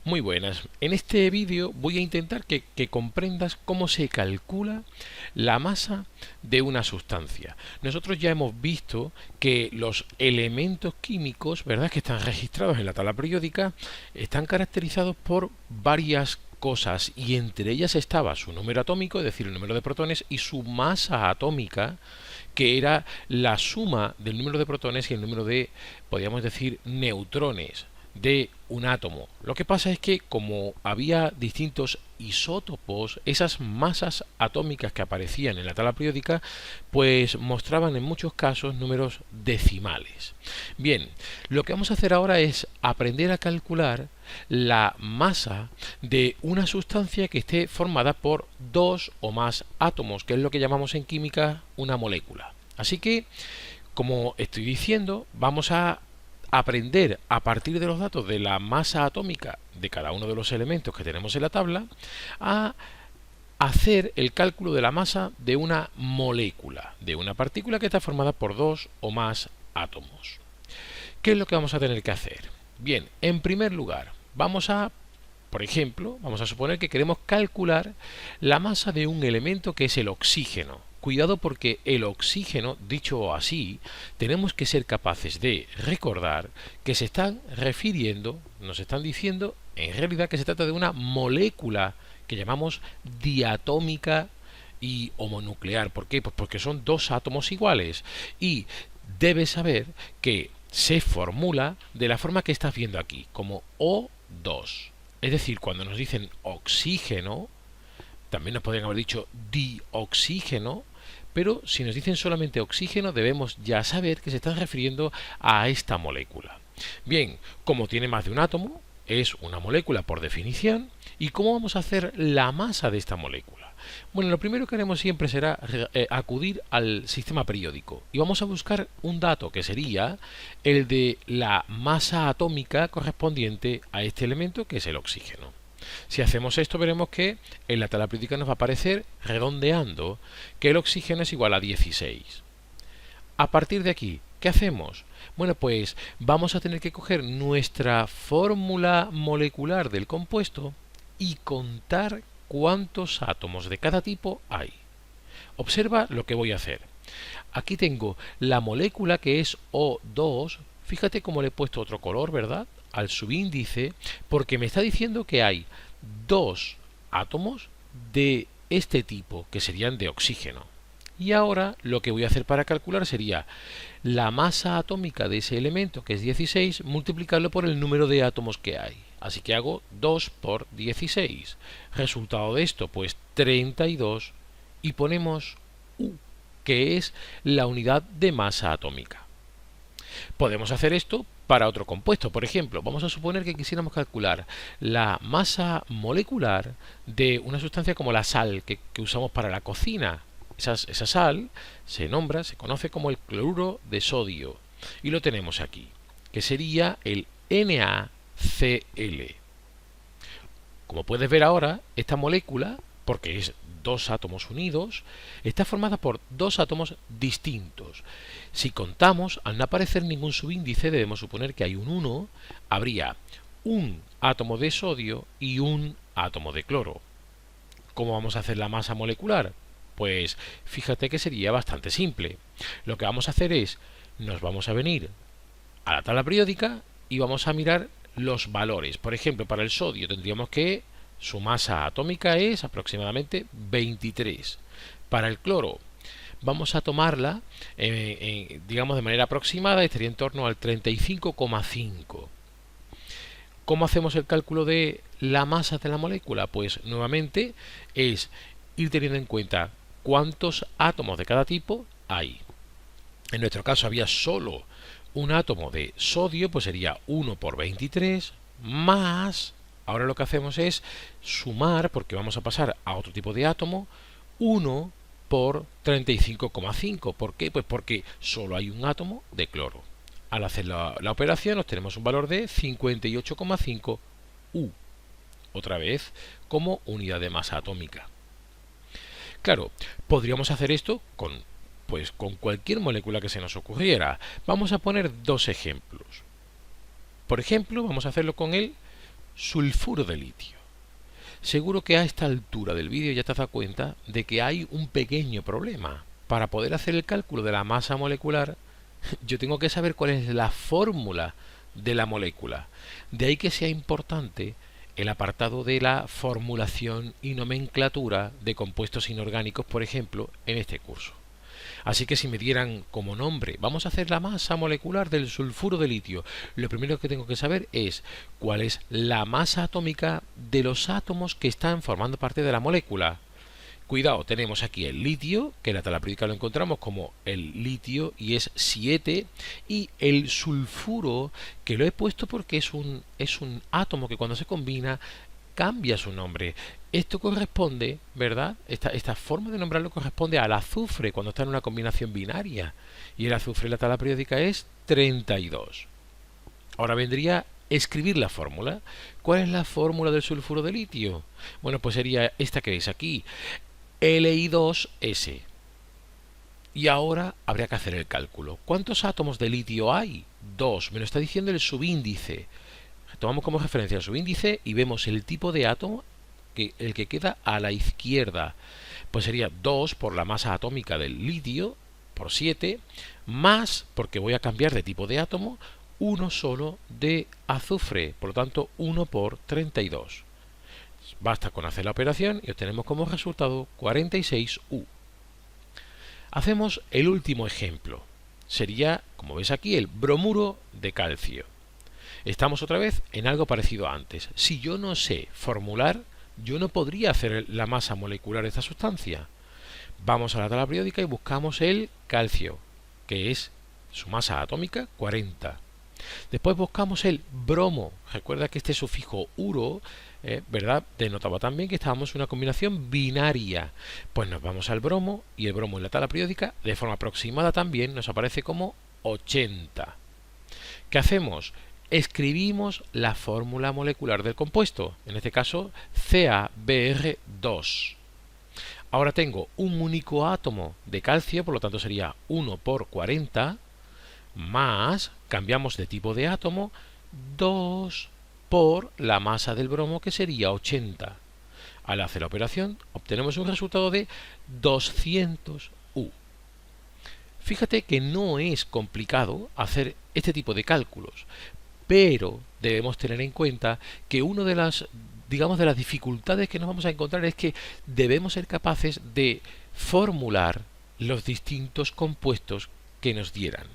Muy buenas. En este vídeo voy a intentar que comprendas cómo se calcula la masa de una sustancia. Nosotros ya hemos visto que los elementos químicos, ¿verdad?, que están registrados en la tabla periódica, están caracterizados por varias cosas y entre ellas estaba su número atómico, es decir, el número de protones, y su masa atómica, que era la suma del número de protones y el número de, podríamos decir, neutrones de un átomo. Lo que pasa es que como había distintos isótopos, esas masas atómicas que aparecían en la tabla periódica pues mostraban en muchos casos números decimales. Bien, lo que vamos a hacer ahora es aprender a calcular la masa de una sustancia que esté formada por dos o más átomos, que es lo que llamamos en química una molécula. Así que, como estoy diciendo, vamos a aprender a partir de los datos de la masa atómica de cada uno de los elementos que tenemos en la tabla a hacer el cálculo de la masa de una molécula, de una partícula que está formada por dos o más átomos. ¿Qué es lo que vamos a tener que hacer? Bien, en primer lugar, por ejemplo, vamos a suponer que queremos calcular la masa de un elemento que es el oxígeno. Cuidado porque el oxígeno, dicho así, tenemos que ser capaces de recordar que se están refiriendo, nos están diciendo en realidad que se trata de una molécula que llamamos diatómica y homonuclear. ¿Por qué? Pues porque son dos átomos iguales y debes saber que se formula de la forma que estás viendo aquí, como O2. Es decir, cuando nos dicen oxígeno, también nos podrían haber dicho dioxígeno, pero si nos dicen solamente oxígeno debemos ya saber que se están refiriendo a esta molécula. Bien, como tiene más de un átomo, es una molécula por definición. ¿Y cómo vamos a hacer la masa de esta molécula? Bueno, lo primero que haremos siempre será acudir al sistema periódico y vamos a buscar un dato que sería el de la masa atómica correspondiente a este elemento que es el oxígeno. Si hacemos esto veremos que en la tabla periódica nos va a aparecer, redondeando, que el oxígeno es igual a 16. A partir de aquí, ¿qué hacemos? Bueno, pues vamos a tener que coger nuestra fórmula molecular del compuesto y contar cuántos átomos de cada tipo hay. Observa lo que voy a hacer. Aquí tengo la molécula que es O2. Fíjate cómo le he puesto otro color, ¿verdad?, al subíndice, porque me está diciendo que hay dos átomos de este tipo, que serían de oxígeno. Y ahora lo que voy a hacer para calcular sería la masa atómica de ese elemento, que es 16, multiplicarlo por el número de átomos que hay. Así que hago 2 por 16. Resultado de esto, pues 32, y ponemos U, que es la unidad de masa atómica. Podemos hacer esto para otro compuesto. Por ejemplo, vamos a suponer que quisiéramos calcular la masa molecular de una sustancia como la sal que usamos para la cocina. Esa sal se conoce como el cloruro de sodio. Y lo tenemos aquí, que sería el NaCl. Como puedes ver ahora, esta molécula, porque es dos átomos unidos, está formada por dos átomos distintos. Si contamos, al no aparecer ningún subíndice, debemos suponer que hay un 1, habría un átomo de sodio y un átomo de cloro. ¿Cómo vamos a hacer la masa molecular? Pues fíjate que sería bastante simple. Lo que vamos a hacer es, nos vamos a venir a la tabla periódica y vamos a mirar los valores. Por ejemplo, para el sodio tendríamos que su masa atómica es aproximadamente 23. Para el cloro vamos a tomarla, digamos de manera aproximada, estaría en torno al 35,5. ¿Cómo hacemos el cálculo de la masa de la molécula? Pues nuevamente es ir teniendo en cuenta cuántos átomos de cada tipo hay. En nuestro caso había solo un átomo de sodio, pues sería 1 por 23 más, ahora lo que hacemos es sumar, porque vamos a pasar a otro tipo de átomo, 1 por 35,5. ¿Por qué? Pues porque solo hay un átomo de cloro. Al hacer la operación obtenemos un valor de 58,5 U, otra vez como unidad de masa atómica. Claro, podríamos hacer esto con cualquier molécula que se nos ocurriera. Vamos a poner dos ejemplos. Por ejemplo, vamos a hacerlo con el sulfuro de litio. Seguro que a esta altura del vídeo ya te has dado cuenta de que hay un pequeño problema. Para poder hacer el cálculo de la masa molecular, yo tengo que saber cuál es la fórmula de la molécula. De ahí que sea importante el apartado de la formulación y nomenclatura de compuestos inorgánicos, por ejemplo, en este curso. Así que si me dieran como nombre, vamos a hacer la masa molecular del sulfuro de litio, lo primero que tengo que saber es cuál es la masa atómica de los átomos que están formando parte de la molécula. Cuidado, tenemos aquí el litio, que en la tabla periódica lo encontramos como el litio y es 7, y el sulfuro, que lo he puesto porque es un átomo que cuando se combina cambia su nombre. Esto corresponde, ¿verdad? Esta forma de nombrarlo corresponde al azufre cuando está en una combinación binaria, y el azufre en la tabla periódica es 32. Ahora vendría escribir la fórmula. ¿Cuál es la fórmula del sulfuro de litio? Bueno, pues sería esta que veis aquí, Li2S. Y ahora habría que hacer el cálculo. ¿Cuántos átomos de litio hay? 2. Me lo está diciendo el subíndice. Tomamos como referencia el subíndice y vemos el tipo de átomo, el que queda a la izquierda. Pues sería 2 por la masa atómica del litio, por 7, más, porque voy a cambiar de tipo de átomo, uno solo de azufre, por lo tanto 1 por 32. Basta con hacer la operación y obtenemos como resultado 46U. Hacemos el último ejemplo. Sería, como ves aquí, el bromuro de calcio. Estamos otra vez en algo parecido a antes. Si yo no sé formular, yo no podría hacer la masa molecular de esta sustancia. Vamos a la tabla periódica y buscamos el calcio, que es su masa atómica 40. Después buscamos el bromo. Recuerda que este sufijo uro, ¿verdad?, denotaba también que estábamos en una combinación binaria. Pues nos vamos al bromo, y el bromo en la tabla periódica, de forma aproximada también, nos aparece como 80. ¿Qué hacemos? Escribimos la fórmula molecular del compuesto, en este caso CaBr2. Ahora tengo un único átomo de calcio, por lo tanto sería 1 por 40, más, cambiamos de tipo de átomo, 2 por la masa del bromo, que sería 80. Al hacer la operación obtenemos un resultado de 200U. Fíjate que no es complicado hacer este tipo de cálculos, pero debemos tener en cuenta que una de las, digamos, de las dificultades que nos vamos a encontrar es que debemos ser capaces de formular los distintos compuestos que nos dieran.